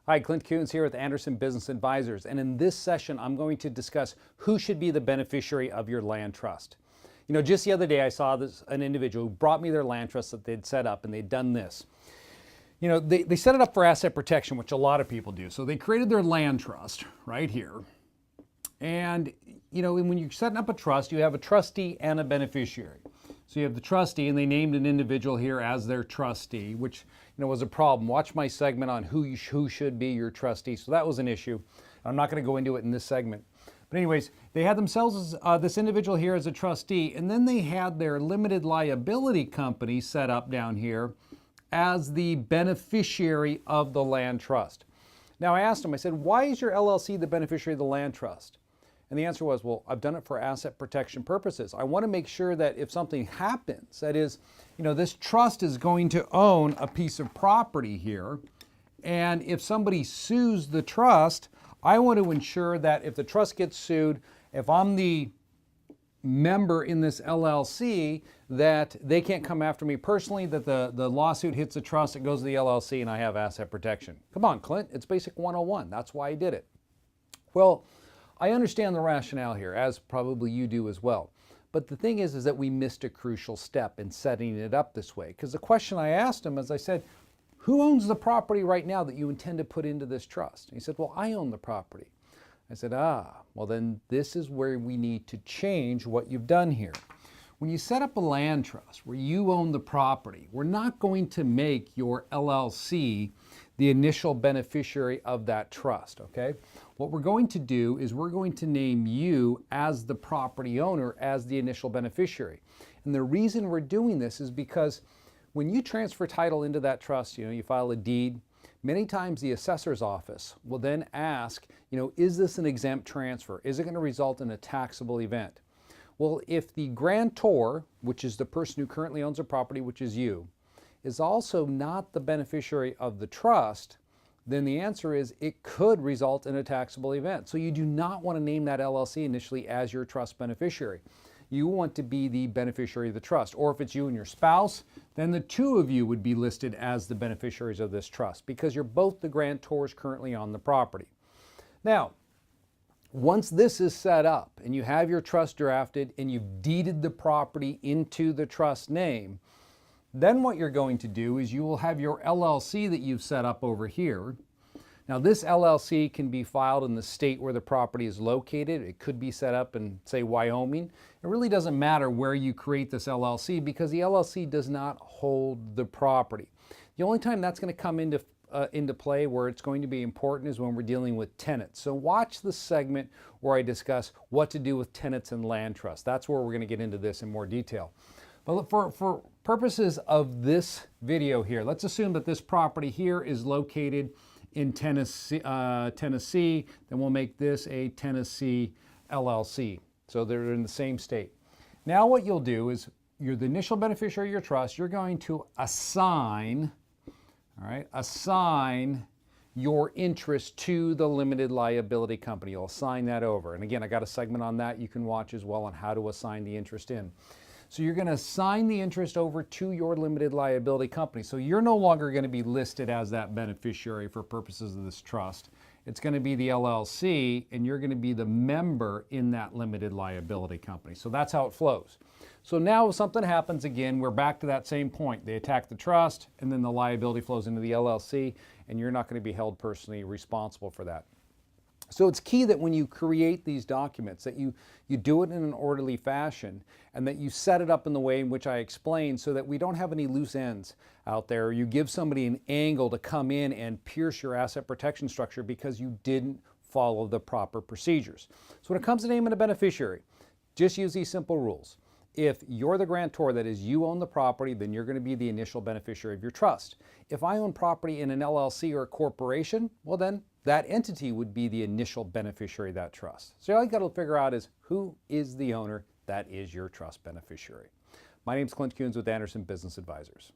Hi, Clint Coons here with Anderson Business Advisors, and in this session I'm going to discuss who should be the beneficiary of your land trust. You know, just the other day I saw an individual who brought me their land trust that they'd set up, and they'd done this. You know, they set it up for asset protection, which a lot of people do. So they created their land trust right here. And, you know, when you're setting up a trust, you have a trustee and a beneficiary. So you have the trustee, and they named an individual here as their trustee, which, you know, was a problem. Watch my segment on who should be your trustee. So that was an issue. I'm not going to go into it in this segment. But anyways, they had themselves as this individual here as a trustee, and then they had their limited liability company set up down here as the beneficiary of the land trust. Now I asked them, I said, why is your LLC the beneficiary of the land trust? And the answer was, well, I've done it for asset protection purposes. I want to make sure that if something happens, that is, you know, this trust is going to own a piece of property here. And if somebody sues the trust, I want to ensure that if the trust gets sued, if I'm the member in this LLC, that they can't come after me personally, that the lawsuit hits the trust, it goes to the LLC, and I have asset protection. Come on, Clint, it's Basic 101. That's why I did it. Well, I understand the rationale here, as probably you do as well. But the thing is that we missed a crucial step in setting it up this way. Because the question I asked him, as I said, who owns the property right now that you intend to put into this trust? And he said, well, I own the property. I said, well then this is where we need to change what you've done here. When you set up a land trust where you own the property, we're not going to make your LLC the initial beneficiary of that trust, okay? What we're going to do is we're going to name you as the property owner, as the initial beneficiary. And the reason we're doing this is because when you transfer title into that trust, you file a deed, many times the assessor's office will then ask, is this an exempt transfer? Is it going to result in a taxable event? Well, if the grantor, which is the person who currently owns the property, which is you, is also not the beneficiary of the trust, then the answer is it could result in a taxable event. So you do not want to name that LLC initially as your trust beneficiary. You want to be the beneficiary of the trust. Or if it's you and your spouse, then the two of you would be listed as the beneficiaries of this trust because you're both the grantors currently on the property. Now, once this is set up and you have your trust drafted and you've deeded the property into the trust name, then what you're going to do is you will have your LLC that you've set up over here. Now this LLC can be filed in the state where the property is located. It could be set up in, say, Wyoming. It really doesn't matter where you create this LLC because the LLC does not hold the property. The only time that's going to come into play where it's going to be important is when we're dealing with tenants. So watch the segment where I discuss what to do with tenants and land trust. That's where we're going to get into this in more detail. But for purposes of this video here, let's assume that this property here is located in Tennessee, then we'll make this a Tennessee LLC. So they're in the same state. Now what you'll do is you're the initial beneficiary of your trust. You're going to assign your interest to the limited liability company. You'll assign that over. And again, I got a segment on that you can watch as well on how to assign the interest in. So you're going to assign the interest over to your limited liability company. So you're no longer going to be listed as that beneficiary for purposes of this trust. It's going to be the LLC, and you're going to be the member in that limited liability company. So that's how it flows. So now if something happens again, we're back to that same point. They attack the trust, and then the liability flows into the LLC, and you're not going to be held personally responsible for that. So it's key that when you create these documents that you do it in an orderly fashion and that you set it up in the way in which I explained so that we don't have any loose ends out there. You give somebody an angle to come in and pierce your asset protection structure because you didn't follow the proper procedures. So when it comes to naming a beneficiary, just use these simple rules. If you're the grantor, that is, you own the property, then you're going to be the initial beneficiary of your trust. If I own property in an LLC or a corporation, well then that entity would be the initial beneficiary of that trust. So all you got to figure out is who is the owner that is your trust beneficiary. My name is Clint Coons with Anderson Business Advisors.